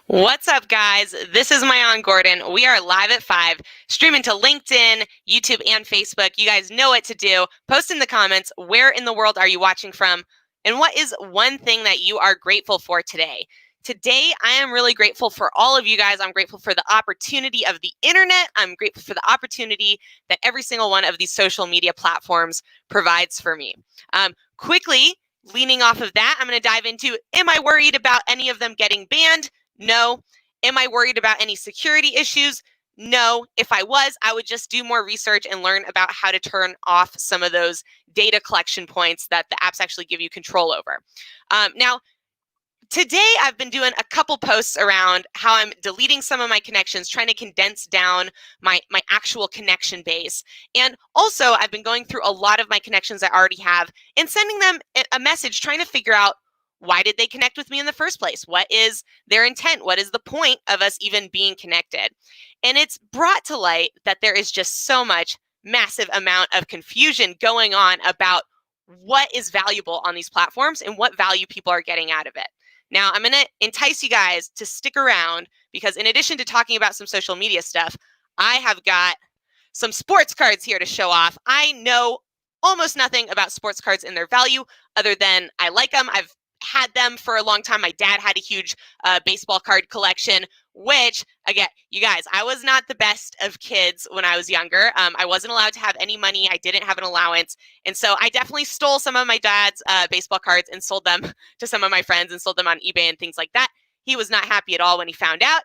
What's up, guys? This is Mayan Gordon. We are live at 5, streaming to LinkedIn, YouTube, and Facebook. You guys know what to do. Post in the comments, where in the world are you watching from? And what is one thing that you are grateful for today? Today, I am really grateful for all of you guys. I'm grateful for the opportunity of the internet. I'm grateful for the opportunity that every single one of these social media platforms provides for me. Quickly, leaning off of that, I'm going to dive into, am I worried about any of them getting banned? No. Am I worried about any security issues? No. If I was, I would just do more research and learn about how to turn off some of those data collection points that the apps actually give you control over. Now, today I've been doing a couple posts around how I'm deleting some of my connections, trying to condense down my actual connection base. And also I've been going through a lot of my connections I already have and sending them a message, trying to figure out, why did they connect with me in the first place? What is their intent? What is the point of us even being connected? And it's brought to light that there is just so much massive amount of confusion going on about what is valuable on these platforms and what value people are getting out of it. Now, I'm going to entice you guys to stick around because in addition to talking about some social media stuff, I have got some sports cards here to show off. I know almost nothing about sports cards and their value other than I like them. I've had them for a long time. My dad had a huge baseball card collection, which, again, you guys, I was not the best of kids when I was younger. I wasn't allowed to have any money. I didn't have an allowance. And so I definitely stole some of my dad's baseball cards and sold them to some of my friends and sold them on eBay and things like that. He was not happy at all when he found out,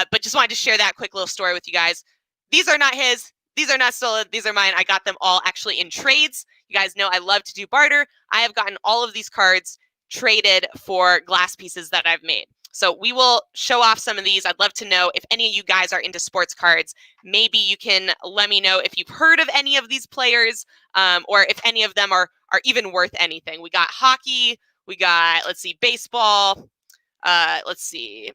but just wanted to share that quick little story with you guys. These are not his. These are not stolen. These are mine. I got them all actually in trades. You guys know I love to do barter. I have gotten all of these cards traded for glass pieces that I've made. So we will show off some of these. I'd love to know if any of you guys are into sports cards. Maybe you can let me know if you've heard of any of these players, or if any of them are even worth anything. We got hockey. We got, let's see, baseball. Let's see.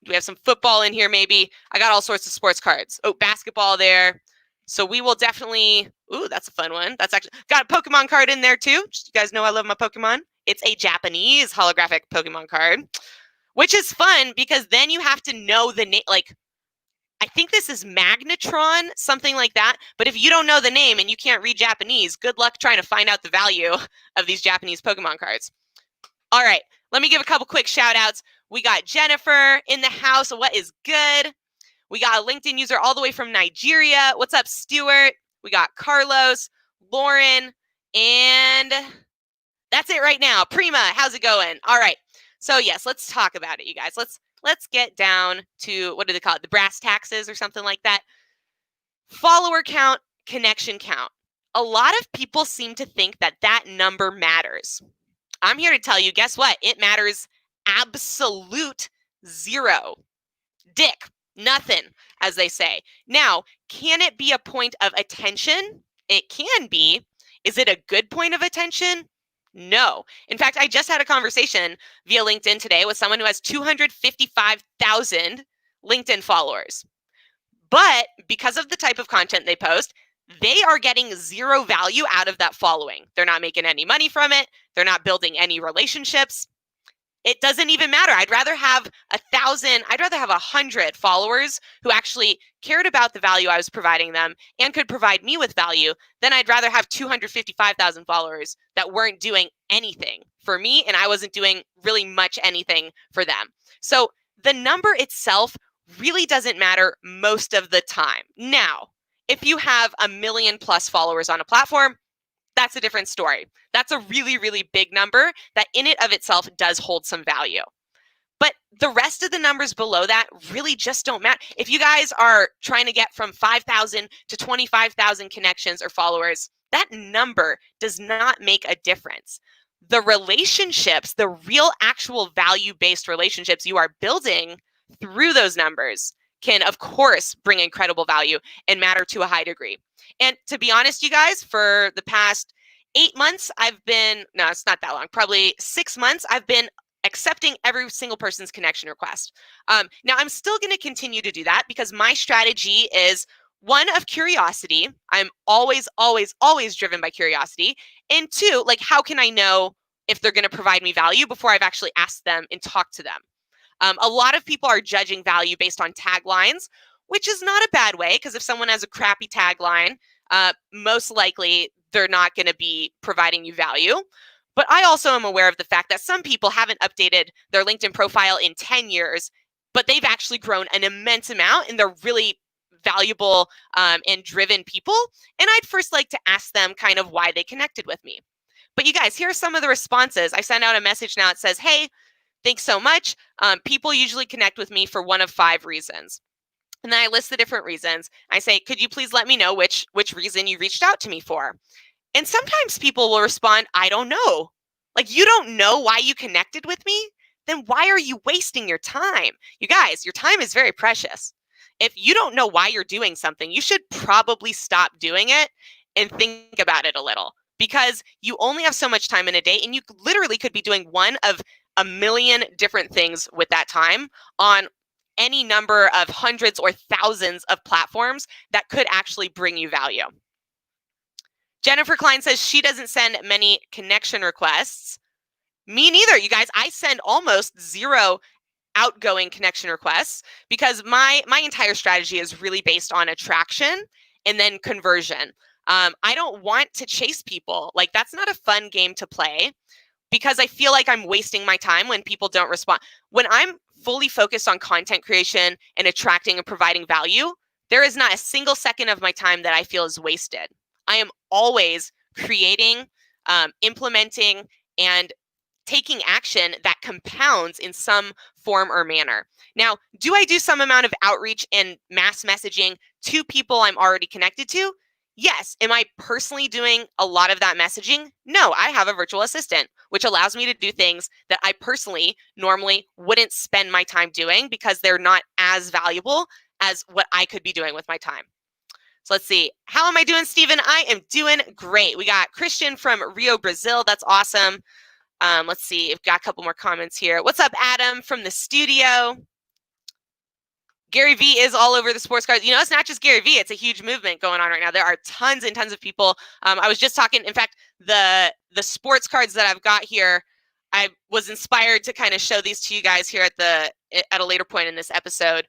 We have some football in here maybe. I got all sorts of sports cards. Oh, basketball there. So we will definitely, ooh, that's a fun one. That's actually, got a Pokemon card in there too. Just, you guys know I love my Pokemon. It's a Japanese holographic Pokemon card, which is fun because then you have to know the name. Like, I think this is Magnetron, something like that. But if you don't know the name and you can't read Japanese, good luck trying to find out the value of these Japanese Pokemon cards. All right, let me give a couple quick shout outs. We got Jennifer in the house. What is good? We got a LinkedIn user all the way from Nigeria. What's up, Stuart? We got Carlos, Lauren, and that's it right now. Prima, how's it going? All right. So yes, let's talk about it, you guys. Let's get down to, what do they call it? The brass taxes or something like that. Follower count, connection count. A lot of people seem to think that that number matters. I'm here to tell you, guess what? It matters absolute zero. Dick, nothing, as they say. Now, can it be a point of attention? It can be. Is it a good point of attention? No. In fact, I just had a conversation via LinkedIn today with someone who has 255,000 LinkedIn followers. But because of the type of content they post, they are getting zero value out of that following. They're not making any money from it. They're not building any relationships. It doesn't even matter. I'd rather have 1,000, I'd rather have 100 followers who actually cared about the value I was providing them and could provide me with value than I'd rather have 255,000 followers that weren't doing anything for me and I wasn't doing really much anything for them. So the number itself really doesn't matter most of the time. Now, if you have 1 million plus followers on a platform, that's a different story. That's a really, really big number that in it of itself does hold some value. But the rest of the numbers below that really just don't matter. If you guys are trying to get from 5,000 to 25,000 connections or followers, that number does not make a difference. The relationships, the real actual value-based relationships you are building through those numbers can, of course, bring incredible value and matter to a high degree. And to be honest, you guys, for the past 8 months, no, it's not that long, probably 6 months, I've been accepting every single person's connection request. Now, I'm still going to continue to do that because my strategy is one of curiosity. I'm always, always, always driven by curiosity. And two, like, how can I know if they're going to provide me value before I've actually asked them and talked to them? A lot of people are judging value based on taglines, which is not a bad way, because if someone has a crappy tagline, most likely they're not going to be providing you value. But I also am aware of the fact that some people haven't updated their LinkedIn profile in 10 years, but they've actually grown an immense amount and they're really valuable and driven people. And I'd first like to ask them kind of why they connected with me. But you guys, here are some of the responses. I sent out a message now. It says, hey, thanks so much. People usually connect with me for one of 5 reasons. And then I list the different reasons. I say, could you please let me know which reason you reached out to me for? And sometimes people will respond, I don't know. Like, you don't know why you connected with me? Then why are you wasting your time? You guys, your time is very precious. If you don't know why you're doing something, you should probably stop doing it and think about it a little, because you only have so much time in a day and you literally could be doing one of a million different things with that time on any number of hundreds or thousands of platforms that could actually bring you value. Jennifer Klein says she doesn't send many connection requests. Me neither, you guys. I send almost 0 outgoing connection requests because my entire strategy is really based on attraction and then conversion. I don't want to chase people. Like, that's not a fun game to play, because I feel like I'm wasting my time when people don't respond. When I'm fully focused on content creation and attracting and providing value, there is not a single second of my time that I feel is wasted. I am always creating, implementing, and taking action that compounds in some form or manner. Now, do I do some amount of outreach and mass messaging to people I'm already connected to? Yes. Am I personally doing a lot of that messaging? No, I have a virtual assistant, which allows me to do things that I personally normally wouldn't spend my time doing because they're not as valuable as what I could be doing with my time. So let's see. How am I doing, Stephen? I am doing great. We got Christian from Rio, Brazil. That's awesome. Let's see. We've got a couple more comments here. What's up, Adam from the studio? Gary Vee is all over the sports cards. You know, it's not just Gary Vee. It's a huge movement going on right now. There are tons and tons of people. I was just talking, in fact, the sports cards that I've got here, I was inspired to kind of show these to you guys here at a later point in this episode,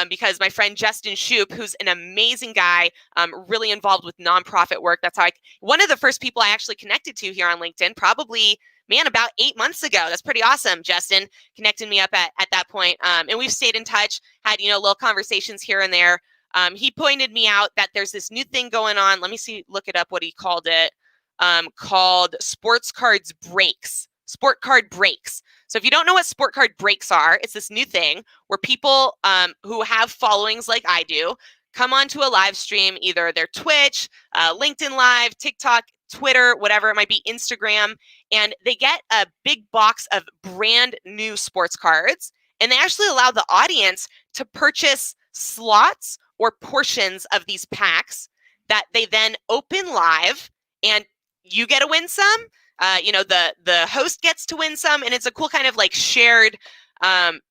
because my friend Justin Shoup, who's an amazing guy, really involved with nonprofit work. That's how one of the first people I actually connected to here on LinkedIn, probably, man, about 8 months ago. That's pretty awesome. Justin connected me up at that point. And we've stayed in touch, had, little conversations here and there. He pointed me out that there's this new thing going on. Let me look it up, what he called it, called Sports Cards Breaks. Sport Card Breaks. So if you don't know what Sport Card Breaks are, it's this new thing where people who have followings like I do come onto a live stream, either their Twitch, LinkedIn Live, TikTok, Twitter, whatever it might be, Instagram, and they get a big box of brand new sports cards, and they actually allow the audience to purchase slots or portions of these packs that they then open live, and you get to win some. The host gets to win some, and it's a cool kind of like shared,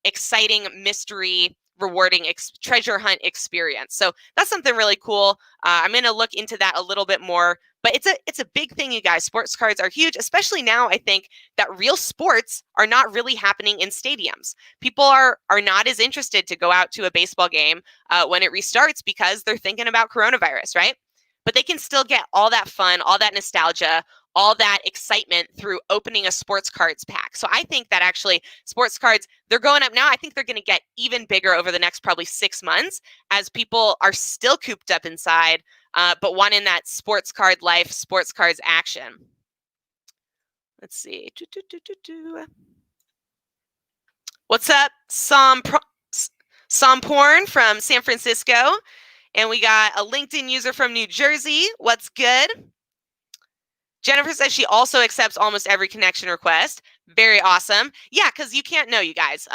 exciting mystery, rewarding treasure hunt experience. So that's something really cool. I'm going to look into that a little bit more, but it's a big thing, you guys. Sports cards are huge, especially now. I think that real sports are not really happening in stadiums. People are not as interested to go out to a baseball game when it restarts because they're thinking about coronavirus, right? But they can still get all that fun, all that nostalgia, all that excitement through opening a sports cards pack. So I think that actually sports cards, they're going up now. I think they're going to get even bigger over the next probably 6 months as people are still cooped up inside, but wanting that sports card life, sports cards action. Let's see. What's up, Porn from San Francisco? And we got a LinkedIn user from New Jersey. What's good? Jennifer says she also accepts almost every connection request. Very awesome. Yeah, because you can't know, you guys.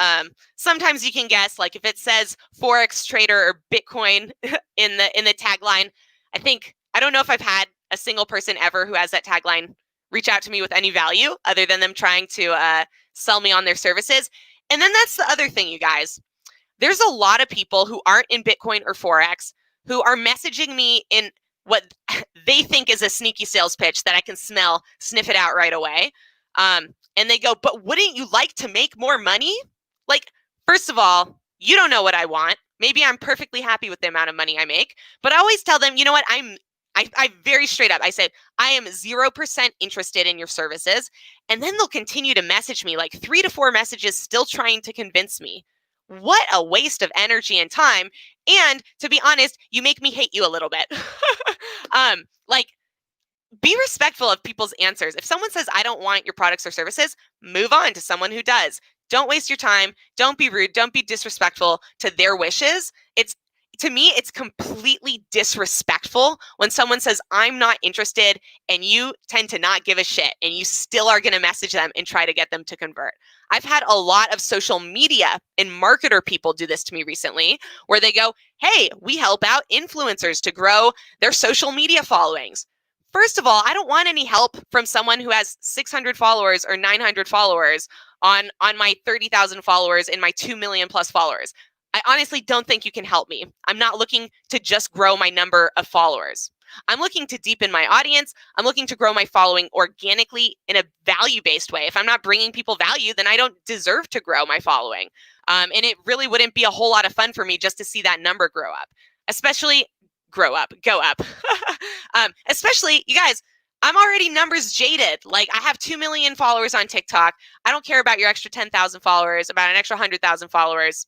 Sometimes you can guess, like if it says Forex trader or Bitcoin in the tagline. I don't know if I've had a single person ever who has that tagline reach out to me with any value other than them trying to sell me on their services. And then that's the other thing, you guys. There's a lot of people who aren't in Bitcoin or Forex who are messaging me in what they think is a sneaky sales pitch that I can sniff it out right away. And they go, but wouldn't you like to make more money? Like, First of all, you don't know what I want. Maybe I'm perfectly happy with the amount of money I make, but I always tell them, you know what, I very straight up, I said, I am 0% interested in your services. And then they'll continue to message me like 3 to 4 messages, still trying to convince me. What a waste of energy and time. And to be honest, you make me hate you a little bit. Like, be respectful of people's answers. If someone says, I don't want your products or services, move on to someone who does. Don't waste your time. Don't be rude. Don't be disrespectful to their wishes. To me, it's completely disrespectful when someone says, I'm not interested, and you tend to not give a shit, and you still are going to message them and try to get them to convert. I've had a lot of social media and marketer people do this to me recently, where they go, hey, we help out influencers to grow their social media followings. First of all, I don't want any help from someone who has 600 followers or 900 followers on my 30,000 followers and my 2 million plus followers. I honestly don't think you can help me. I'm not looking to just grow my number of followers. I'm looking to deepen my audience. I'm looking to grow my following organically in a value-based way. If I'm not bringing people value, then I don't deserve to grow my following. And it really wouldn't be a whole lot of fun for me just to see that number grow up, especially go up. Especially, you guys, I'm already numbers jaded. Like, I have 2 million followers on TikTok. I don't care about your extra 10,000 followers, about an extra 100,000 followers.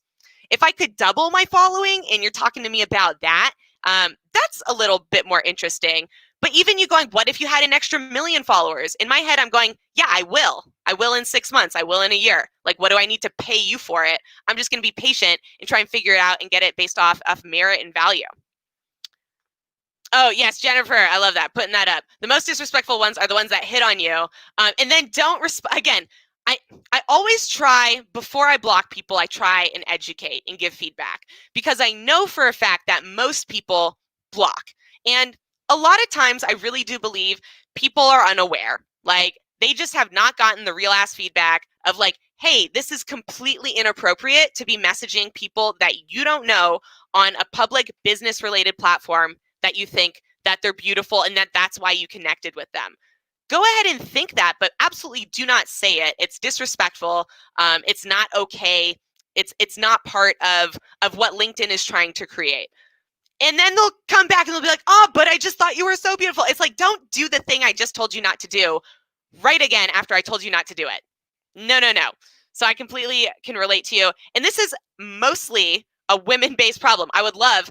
If I could double my following and you're talking to me about that, that's a little bit more interesting. But even you going, what if you had an extra 1 million followers? In my head, I'm going, yeah, I will. I will in 6 months. I will in a year. Like, what do I need to pay you for it? I'm just going to be patient and try and figure it out and get it based off of merit and value. Oh, yes, Jennifer, I love that, putting that up. The most disrespectful ones are the ones that hit on you. And then don't again, I always try, before I block people, I try and educate and give feedback, because I know for a fact that most people block. And a lot of times I really do believe people are unaware. Like, they just have not gotten the real ass feedback of like, hey, this is completely inappropriate to be messaging people that you don't know on a public business related platform that you think that they're beautiful and that's why you connected with them. Go ahead and think that, but absolutely do not say it. It's disrespectful. It's not okay. It's not part of what LinkedIn is trying to create. And then they'll come back and they'll be like, oh, but I just thought you were so beautiful. It's like, don't do the thing I just told you not to do right again after I told you not to do it. No. So I completely can relate to you. And this is mostly a women-based problem. I would love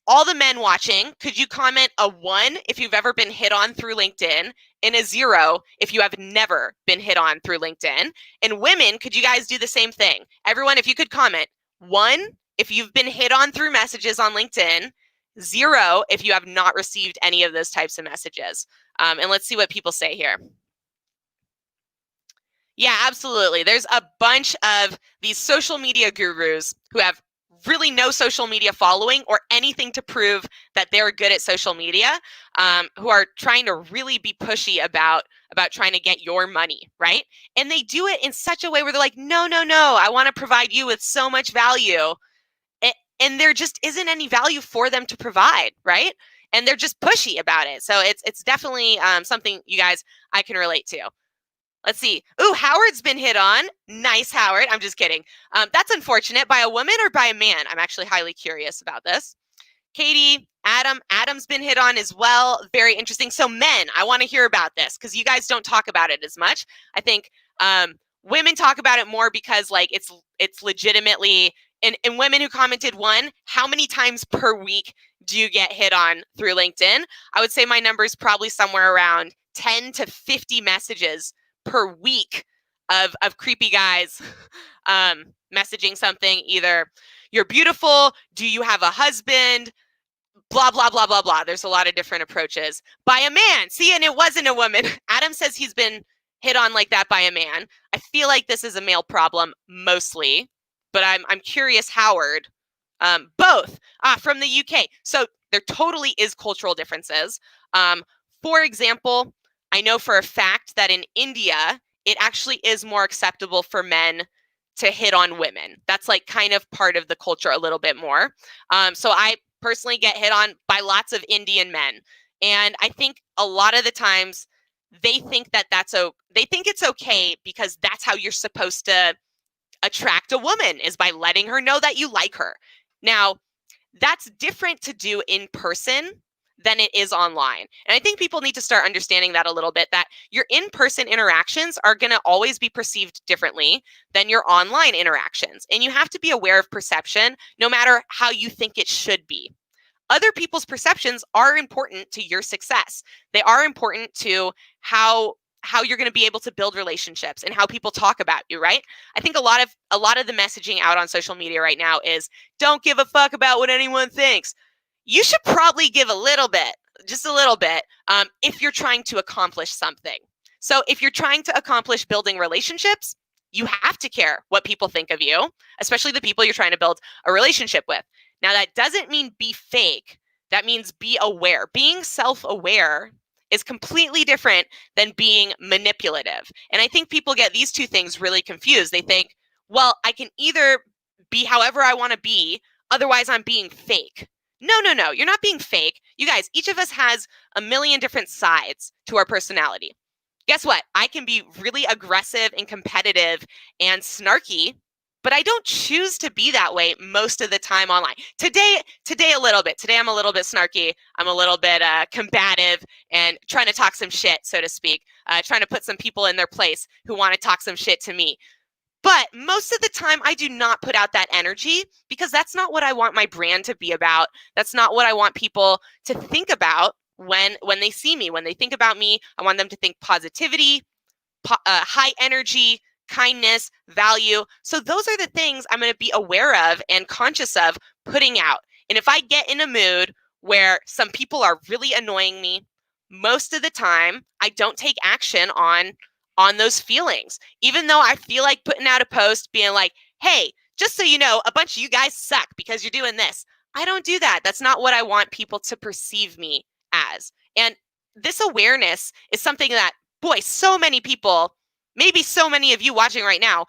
all the men watching, could you comment a 1 if you've ever been hit on through LinkedIn, and a 0 if you have never been hit on through LinkedIn? And women, could you guys do the same thing? Everyone, if you could comment 1 if you've been hit on through messages on LinkedIn, 0 if you have not received any of those types of messages. And let's see what people say here. Yeah, absolutely. There's a bunch of these social media gurus who have really no social media following or anything to prove that they're good at social media, who are trying to really be pushy about trying to get your money, right? And they do it in such a way where they're like, no, I want to provide you with so much value. And there just isn't any value for them to provide, right? And they're just pushy about it. So it's definitely something, you guys, I can relate to. Let's see. Ooh, Howard's been hit on. Nice, Howard. I'm just kidding. That's unfortunate. By a woman or by a man? I'm actually highly curious about this. Katie, Adam's been hit on as well. Very interesting. So men, I want to hear about this because you guys don't talk about it as much. I think women talk about it more because like it's legitimately, and women who commented 1, how many times per week do you get hit on through LinkedIn? I would say my number is probably somewhere around 10 to 50 messages per week of creepy guys messaging something, either you're beautiful, do you have a husband, blah, blah, blah, blah, blah. There's a lot of different approaches. By a man. See, and it wasn't a woman. Adam says he's been hit on like that by a man. I feel like this is a male problem mostly, but I'm curious, Howard. Both from the UK. So there totally is cultural differences. For example, I know for a fact that in India, it actually is more acceptable for men to hit on women. That's like kind of part of the culture a little bit more. So I personally get hit on by lots of Indian men. And I think a lot of the times they think that they think it's okay because that's how you're supposed to attract a woman is by letting her know that you like her. Now, that's different to do in person than it is online. And I think people need to start understanding that a little bit, that your in-person interactions are going to always be perceived differently than your online interactions. And you have to be aware of perception no matter how you think it should be. Other people's perceptions are important to your success. They are important to how you're going to be able to build relationships and how people talk about you, right? I think a lot of the messaging out on social media right now is don't give a fuck about what anyone thinks. You should probably give a little bit, just a little bit, if you're trying to accomplish something. So if you're trying to accomplish building relationships, you have to care what people think of you, especially the people you're trying to build a relationship with. Now, that doesn't mean be fake. That means be aware. Being self-aware is completely different than being manipulative. And I think people get these two things really confused. They think, well, I can either be however I want to be, otherwise I'm being fake. No, no, no, you're not being fake. You guys, each of us has a million different sides to our personality. Guess what? I can be really aggressive and competitive and snarky, but I don't choose to be that way most of the time online. Today a little bit. Today I'm a little bit snarky. I'm a little bit combative and trying to talk some shit, so to speak, trying to put some people in their place who want to talk some shit to me. But most of the time, I do not put out that energy because that's not what I want my brand to be about. That's not what I want people to think about when they see me. When they think about me, I want them to think positivity, high energy, kindness, value. So those are the things I'm going to be aware of and conscious of putting out. And if I get in a mood where some people are really annoying me, most of the time, I don't take action on those feelings. Even though I feel like putting out a post being like, hey, just so you know, a bunch of you guys suck because you're doing this. I don't do that. That's not what I want people to perceive me as. And this awareness is something that, boy, so many people, maybe so many of you watching right now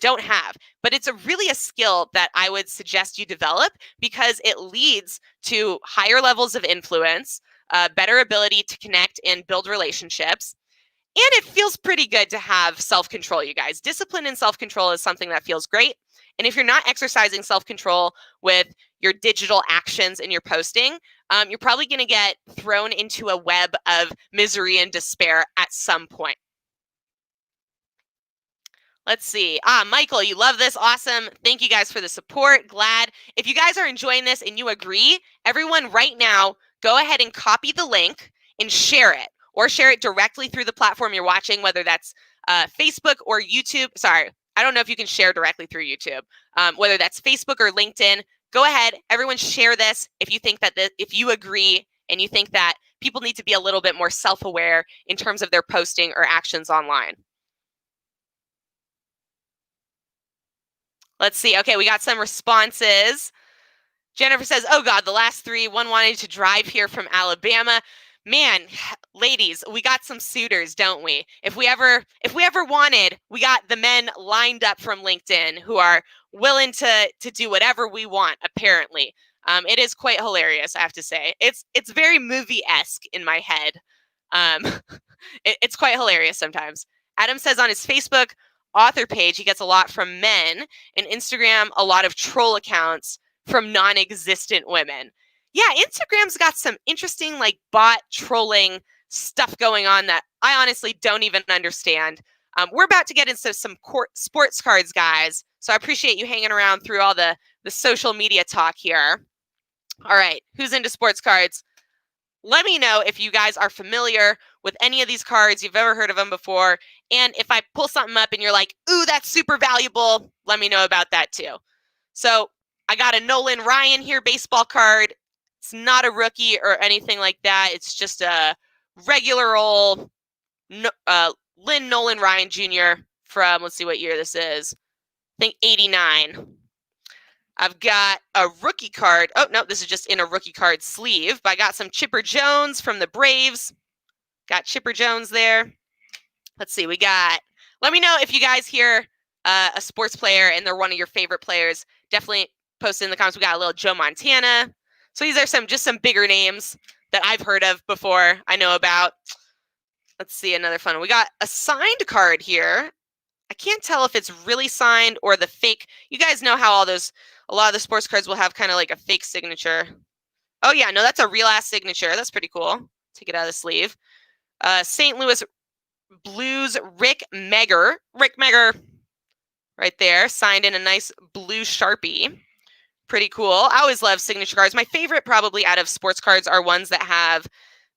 don't have, but it's really a skill that I would suggest you develop because it leads to higher levels of influence, better ability to connect and build relationships. And it feels pretty good to have self-control, you guys. Discipline and self-control is something that feels great. And if you're not exercising self-control with your digital actions and your posting, you're probably going to get thrown into a web of misery and despair at some point. Let's see. Michael, you love this. Awesome. Thank you guys for the support. Glad. If you guys are enjoying this and you agree, everyone right now, go ahead and copy the link and share it, or share it directly through the platform you're watching, whether that's Facebook or YouTube. Sorry, I don't know if you can share directly through YouTube, whether that's Facebook or LinkedIn. Go ahead, everyone share this if you think that if you agree and you think that people need to be a little bit more self-aware in terms of their posting or actions online. Let's see. Okay, we got some responses. Jennifer says, oh God, the last three, one wanted to drive here from Alabama. Man, ladies, we got some suitors, don't we? If we ever wanted, we got the men lined up from LinkedIn who are willing to do whatever we want, apparently. It is quite hilarious, I have to say. It's very movie-esque in my head. It's quite hilarious sometimes. Adam says on his Facebook author page, he gets a lot from men, and Instagram, a lot of troll accounts from non-existent women. Yeah, Instagram's got some interesting like bot trolling stuff going on that I honestly don't even understand. We're about to get into some sports cards, guys. So I appreciate you hanging around through all the social media talk here. All right, who's into sports cards? Let me know if you guys are familiar with any of these cards, you've ever heard of them before. And if I pull something up and you're like, ooh, that's super valuable, let me know about that too. So I got a Nolan Ryan here baseball card. It's not a rookie or anything like that. It's just a regular old Lynn Nolan Ryan Jr. from, let's see what year this is. I think 89. I've got a rookie card. Oh, no, this is just in a rookie card sleeve. But I got some Chipper Jones from the Braves. Got Chipper Jones there. Let's see, let me know if you guys hear a sports player and they're one of your favorite players. Definitely post it in the comments. We got a little Joe Montana. So these are just some bigger names that I've heard of before, I know about. Let's see, another fun one. We got a signed card here. I can't tell if it's really signed or the fake. You guys know how a lot of the sports cards will have kind of like a fake signature. Oh yeah, no, that's a real ass signature. That's pretty cool. Take it out of the sleeve. St. Louis Blues Rick Megger. Rick Megger right there, signed in a nice blue Sharpie. Pretty cool. I always love signature cards. My favorite probably out of sports cards are ones that have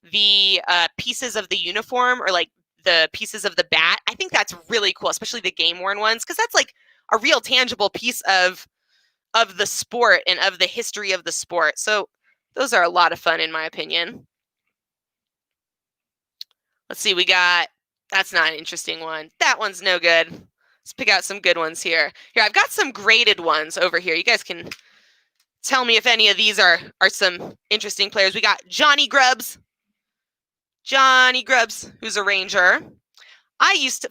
the pieces of the uniform or like the pieces of the bat. I think that's really cool, especially the game worn ones, because that's like a real tangible piece of the sport and of the history of the sport. So those are a lot of fun in my opinion. Let's see, we got, that's not an interesting one. That one's no good. Let's pick out some good ones here. Here, I've got some graded ones over here. You guys can tell me if any of these are some interesting players. We got Johnny Grubbs. Johnny Grubbs, who's a Ranger.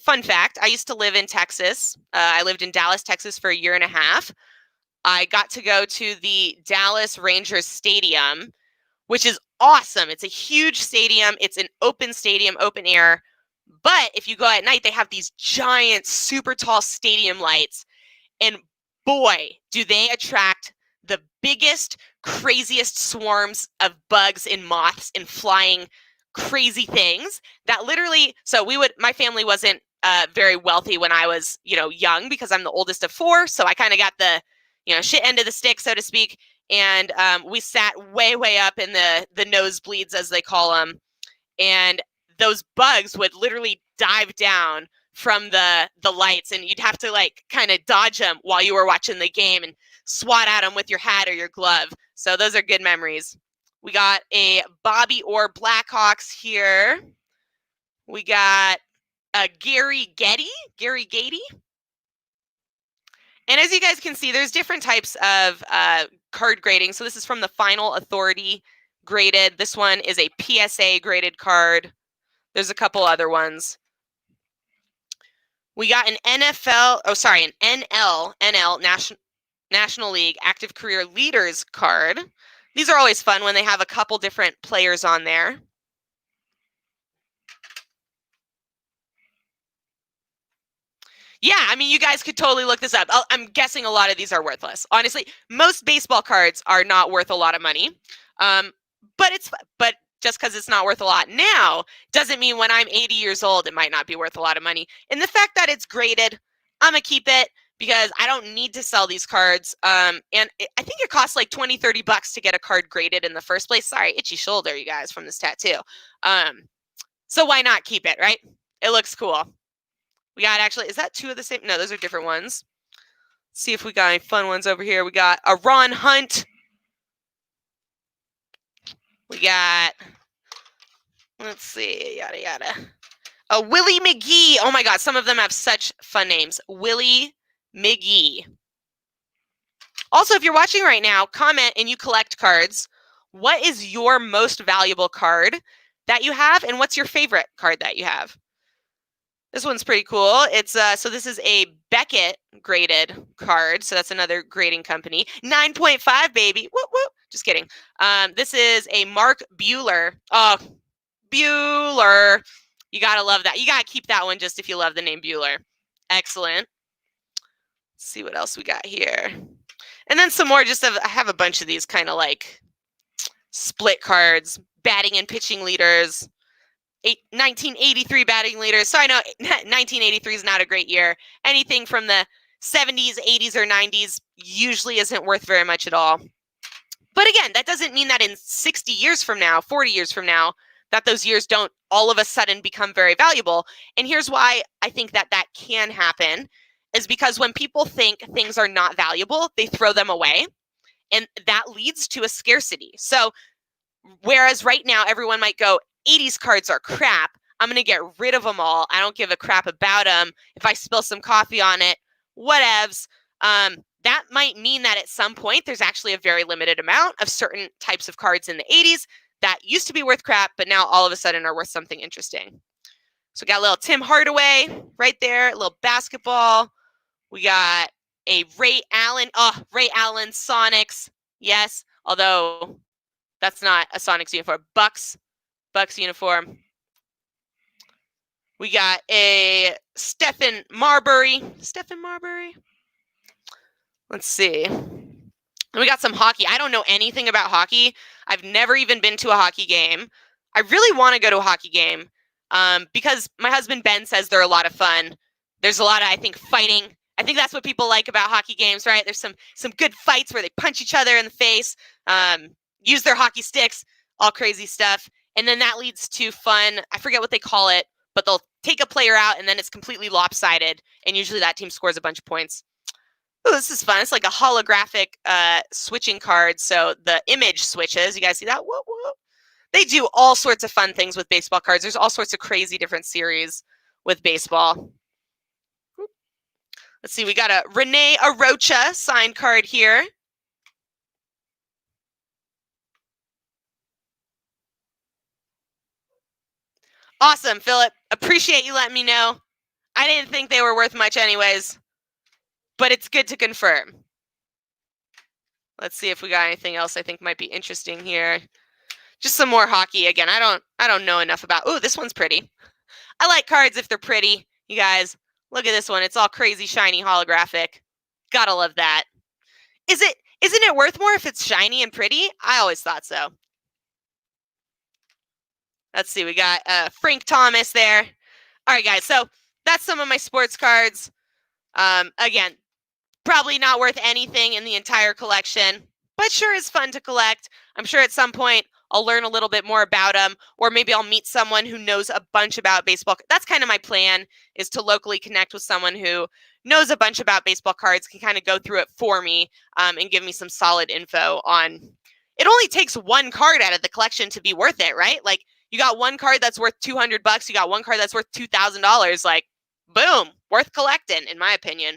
Fun fact, I used to live in Texas. I lived in Dallas, Texas for 1.5 years. I got to go to the Dallas Rangers Stadium, which is awesome. It's a huge stadium. It's an open stadium, open air. But if you go at night, they have these giant, super tall stadium lights. And boy, do they attract the biggest, craziest swarms of bugs and moths and flying crazy things that literally, so my family wasn't very wealthy when I was, young because I'm the oldest of 4. So I kind of got the, shit end of the stick, so to speak. And we sat way, way up in the nosebleeds, as they call them. And those bugs would literally dive down from the lights, and you'd have to like kind of dodge them while you were watching the game and swat at them with your hat or your glove. So those are good memories. We got a Bobby Orr Blackhawks here. We got a Gary Getty. And as you guys can see, there's different types of card grading. So this is from the Final Authority graded. This one is a PSA graded card. There's a couple other ones. We got an NL National League Active Career Leaders card. These are always fun when they have a couple different players on there. Yeah, I mean, you guys could totally look this up. I'm guessing a lot of these are worthless. Honestly, most baseball cards are not worth a lot of money. But just because it's not worth a lot now doesn't mean when I'm 80 years old, it might not be worth a lot of money. And the fact that it's graded, I'm going to keep it because I don't need to sell these cards. I think it costs like $20-$30 to get a card graded in the first place. Sorry, itchy shoulder, you guys, from this tattoo. So why not keep it, right? It looks cool. We got is that 2 of the same? No, those are different ones. Let's see if we got any fun ones over here. We got a Ron Hunt. We got, let's see, yada, yada. A Willie McGee. Oh my God, some of them have such fun names. Willie McGee. Also, if you're watching right now, comment and you collect cards. What is your most valuable card that you have, and what's your favorite card that you have? This one's pretty cool. It's so this is a Beckett graded card. So that's another grading company. 9.5, baby. Whoop, whoop. Just kidding. This is a Mark Bueller. Oh, Bueller. You got to love that. You got to keep that one just if you love the name Bueller. Excellent. Let's see what else we got here. And then some more I have a bunch of these kind of like split cards, batting and pitching leaders. 1983 batting leaders. So I know 1983 is not a great year. Anything from the 70s, 80s, or 90s usually isn't worth very much at all. But again, that doesn't mean that in 60 years from now, 40 years from now, that those years don't all of a sudden become very valuable. And here's why I think that can happen is because when people think things are not valuable, they throw them away. And that leads to a scarcity. So whereas right now everyone might go, 80s cards are crap. I'm going to get rid of them all. I don't give a crap about them. If I spill some coffee on it, whatevs. That might mean that at some point there's actually a very limited amount of certain types of cards in the 80s that used to be worth crap, but now all of a sudden are worth something interesting. So we got a little Tim Hardaway right there, a little basketball. We got a Ray Allen. Oh, Ray Allen Sonics. Yes, although that's not a Sonics uniform. Bucks uniform. We got a Stephen Marbury. Let's see. We got some hockey. I don't know anything about hockey. I've never even been to a hockey game. I really want to go to a hockey game because my husband Ben says they're a lot of fun. There's a lot of, I think, fighting. I think that's what people like about hockey games, right? There's some good fights where they punch each other in the face, use their hockey sticks, all crazy stuff. And then that leads to fun. I forget what they call it, but they'll take a player out and then it's completely lopsided. And usually that team scores a bunch of points. Oh, this is fun. It's like a holographic switching card. So the image switches. You guys see that? Whoa, whoa. They do all sorts of fun things with baseball cards. There's all sorts of crazy different series with baseball. Let's see. We got a Rene Arocha signed card here. Awesome, Philip. Appreciate you letting me know. I didn't think they were worth much anyways, but it's good to confirm. Let's see if we got anything else I think might be interesting here. Just some more hockey again. I don't know enough about. Oh, this one's pretty. I like cards if they're pretty. You guys, look at this one. It's all crazy, shiny, holographic. Gotta love that. Isn't it worth more if it's shiny and pretty? I always thought so. Let's see. We got Frank Thomas there. All right, guys. So that's some of my sports cards. Again, probably not worth anything in the entire collection, but sure is fun to collect. I'm sure at some point I'll learn a little bit more about them, or maybe I'll meet someone who knows a bunch about baseball. That's kind of my plan, is to locally connect with someone who knows a bunch about baseball cards, can kind of go through it for me and give me some solid info on. It only takes one card out of the collection to be worth it, right? Like, you got one card that's worth $200, you got one card that's worth $2,000. Like, boom, worth collecting, in my opinion.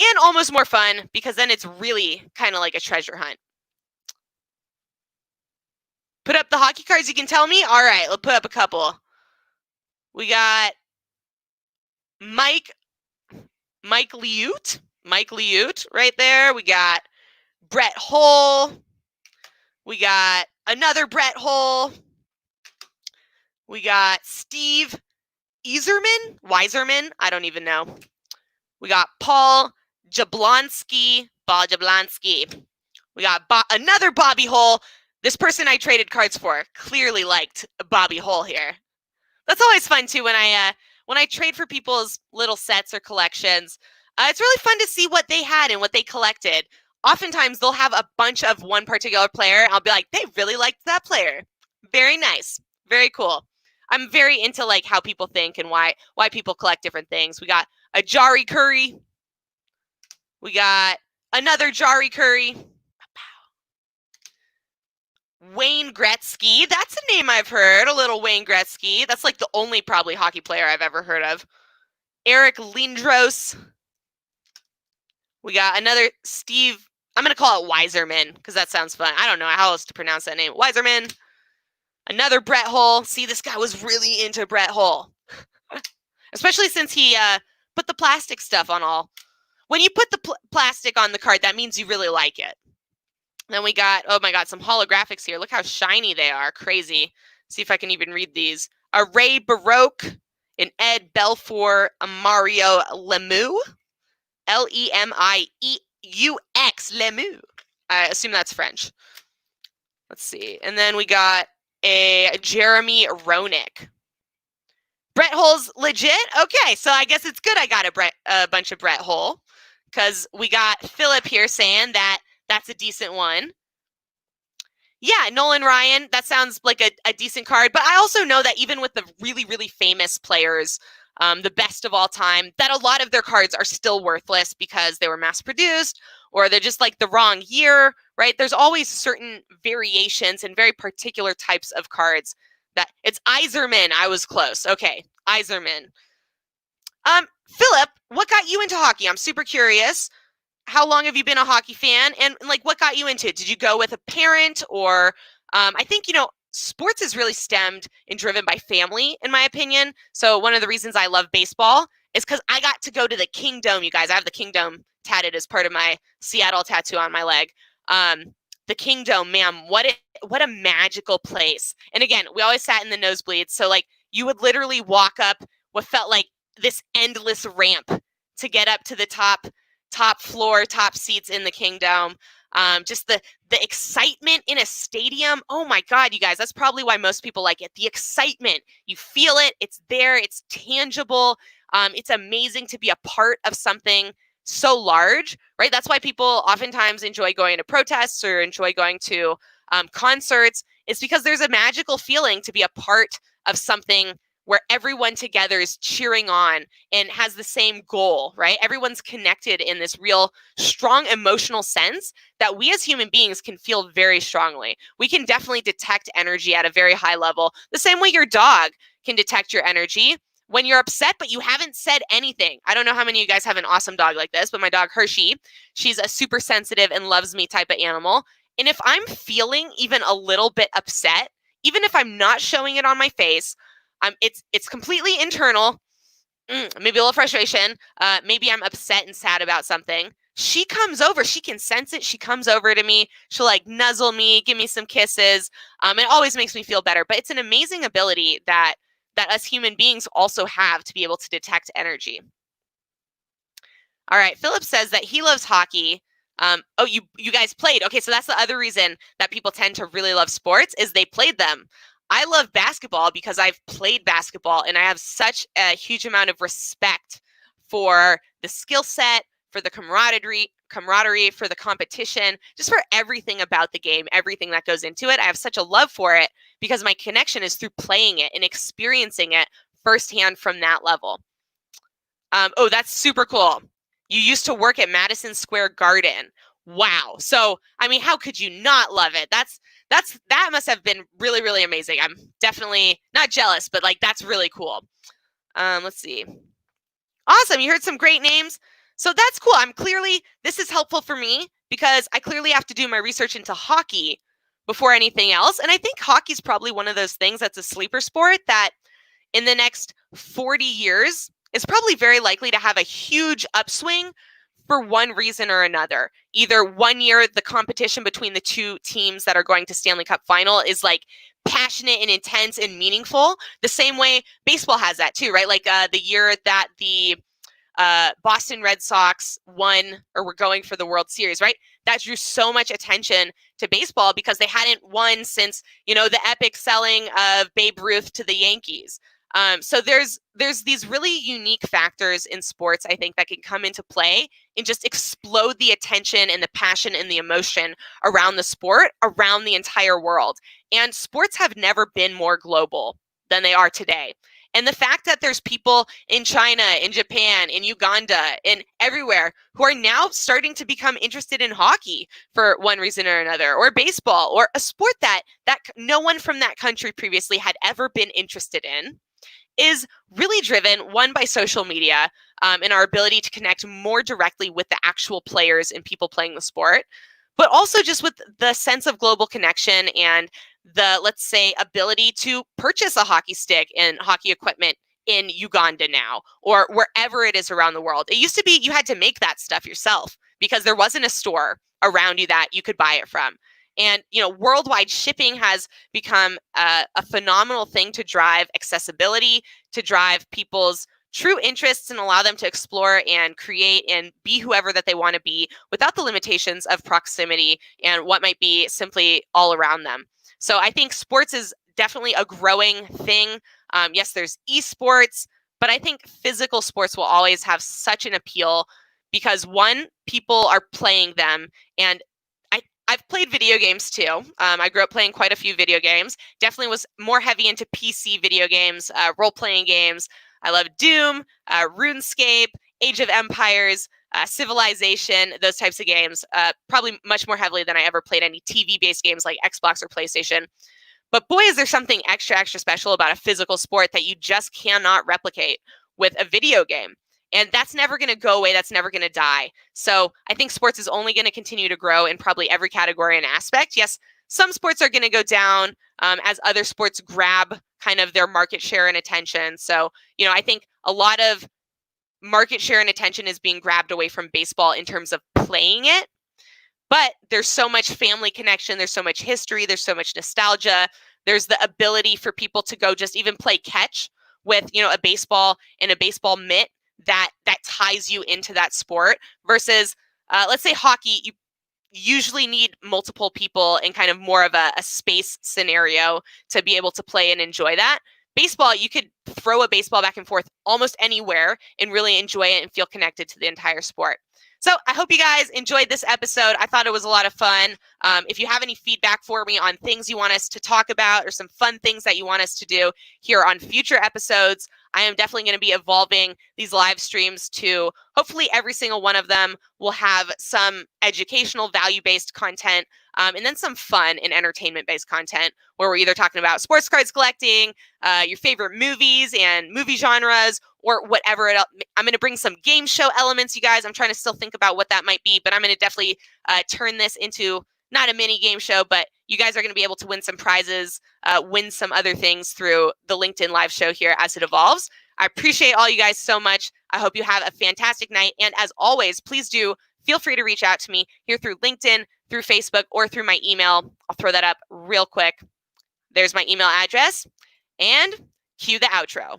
And almost more fun, because then it's really kind of like a treasure hunt. Put up the hockey cards you can tell me? All right, let's put up a couple. We got Mike Liut. Mike Liut right there. We got Brett Hull. We got another Brett Hull. We got Steve Weiserman. I don't even know. We got Paul Jablonski. We got another Bobby Hull. This person I traded cards for clearly liked Bobby Hull here. That's always fun too when I trade for people's little sets or collections. It's really fun to see what they had and what they collected. Oftentimes they'll have a bunch of one particular player. I'll be like, they really liked that player. Very nice. Very cool. I'm very into like how people think and why people collect different things. We got a Jari Curry. We got another Jari Curry. Wayne Gretzky. That's a name I've heard. A little Wayne Gretzky. That's like the only probably hockey player I've ever heard of. Eric Lindros. We got another Steve. I'm going to call it Weiserman because that sounds fun. I don't know how else to pronounce that name. Weiserman. Another Brett Hull. See, this guy was really into Brett Hull. Especially since he put the plastic stuff on all. When you put the plastic on the card, that means you really like it. Then we got, oh my God, some holographics here. Look how shiny they are. Crazy. See if I can even read these. A Ray Baroque, an Ed Belfour, a Mario Lemieux. Lemieux. Lemieux. I assume that's French. Let's see. And then we got a Jeremy Roenick. Brett Hull's legit? Okay, so I guess it's good I got a bunch of Brett Hull, because we got Philip here saying that that's a decent one. Yeah, Nolan Ryan, that sounds like a decent card. But I also know that even with the really, really famous players, the best of all time, that a lot of their cards are still worthless because they were mass-produced or they're just like the wrong year, right? There's always certain variations and very particular types of cards that it's Yzerman. I was close. Okay, Yzerman. Philip, what got you into hockey? I'm super curious. How long have you been a hockey fan? And like, what got you into it? Did you go with a parent or I think, sports is really stemmed and driven by family, in my opinion. So one of the reasons I love baseball is because I got to go to the Kingdome, you guys. I have the Kingdome tatted as part of my Seattle tattoo on my leg. The Kingdome, man, what a magical place. And again, we always sat in the nosebleeds. So like you would literally walk up what felt like this endless ramp to get up to the top floor, top seats in the Kingdome. Just the excitement in a stadium. Oh my God, you guys, that's probably why most people like it. The excitement, you feel it, it's there, it's tangible. It's amazing to be a part of something so large, right? That's why people oftentimes enjoy going to protests or enjoy going to concerts. It's because there's a magical feeling to be a part of something where everyone together is cheering on and has the same goal, right? Everyone's connected in this real strong emotional sense that we as human beings can feel very strongly. We can definitely detect energy at a very high level, the same way your dog can detect your energy when you're upset, but you haven't said anything. I don't know how many of you guys have an awesome dog like this, but my dog Hershey, she's a super sensitive and loves me type of animal. And if I'm feeling even a little bit upset, even if I'm not showing it on my face, it's completely internal. Maybe a little frustration. Maybe I'm upset and sad about something. She comes over. She can sense it. She comes over to me. She'll like nuzzle me, give me some kisses. It always makes me feel better. But it's an amazing ability that us human beings also have to be able to detect energy. All right. Philip says that he loves hockey. Oh, you guys played. Okay, so that's the other reason that people tend to really love sports is they played them. I love basketball because I've played basketball and I have such a huge amount of respect for the skill set, for the camaraderie, for the competition, just for everything about the game, everything that goes into it. I have such a love for it because my connection is through playing it and experiencing it firsthand from that level. Oh, that's super cool. You used to work at Madison Square Garden. Wow. So, I mean, how could you not love it? That must have been really, really amazing. I'm definitely not jealous, but like that's really cool. Let's see. Awesome. You heard some great names. So that's cool. This is helpful for me because I clearly have to do my research into hockey before anything else. And I think hockey is probably one of those things that's a sleeper sport that in the next 40 years is probably very likely to have a huge upswing for one reason or another. Either one year, the competition between the two teams that are going to Stanley Cup final is like passionate and intense and meaningful, the same way baseball has that too, right? Like the year that the Boston Red Sox won or were going for the World Series, right? That drew so much attention to baseball because they hadn't won since, the epic selling of Babe Ruth to the Yankees. So there's these really unique factors in sports, I think, that can come into play and just explode the attention and the passion and the emotion around the sport, around the entire world. And sports have never been more global than they are today. And the fact that there's people in China, in Japan, in Uganda, and everywhere who are now starting to become interested in hockey for one reason or another, or baseball, or a sport that no one from that country previously had ever been interested in, is really driven, one, by social media and our ability to connect more directly with the actual players and people playing the sport, but also just with the sense of global connection and the, let's say, ability to purchase a hockey stick and hockey equipment in Uganda now, or wherever it is around the world. It used to be you had to make that stuff yourself because there wasn't a store around you that you could buy it from. And, worldwide shipping has become a phenomenal thing to drive accessibility, to drive people's true interests and allow them to explore and create and be whoever that they want to be without the limitations of proximity and what might be simply all around them. So I think sports is definitely a growing thing. Yes, there's esports, but I think physical sports will always have such an appeal because, one, people are playing them, and I've played video games too. I grew up playing quite a few video games. Definitely was more heavy into PC video games, role-playing games. I love Doom, RuneScape, Age of Empires, Civilization, those types of games. Probably much more heavily than I ever played any TV-based games like Xbox or PlayStation. But boy, is there something extra, extra special about a physical sport that you just cannot replicate with a video game. And that's never going to go away. That's never going to die. So I think sports is only going to continue to grow in probably every category and aspect. Yes, some sports are going to go down as other sports grab kind of their market share and attention. So, I think a lot of market share and attention is being grabbed away from baseball in terms of playing it. But there's so much family connection. There's so much history. There's so much nostalgia. There's the ability for people to go just even play catch with, a baseball and a baseball mitt that ties you into that sport versus, let's say hockey, you usually need multiple people in kind of more of a space scenario to be able to play and enjoy that. Baseball, you could throw a baseball back and forth almost anywhere and really enjoy it and feel connected to the entire sport. So I hope you guys enjoyed this episode. I thought it was a lot of fun. If you have any feedback for me on things you want us to talk about or some fun things that you want us to do here on future episodes, I am definitely going to be evolving these live streams to hopefully every single one of them will have some educational value-based content and then some fun and entertainment-based content where we're either talking about sports cards collecting, your favorite movies and movie genres, or whatever. I'm going to bring some game show elements, you guys. I'm trying to still think about what that might be, but I'm going to definitely turn this into not a mini game show, but you guys are going to be able to win some prizes, win some other things through the LinkedIn live show here as it evolves. I appreciate all you guys so much. I hope you have a fantastic night. And as always, please do feel free to reach out to me here through LinkedIn, through Facebook, or through my email. I'll throw that up real quick. There's my email address, and cue the outro.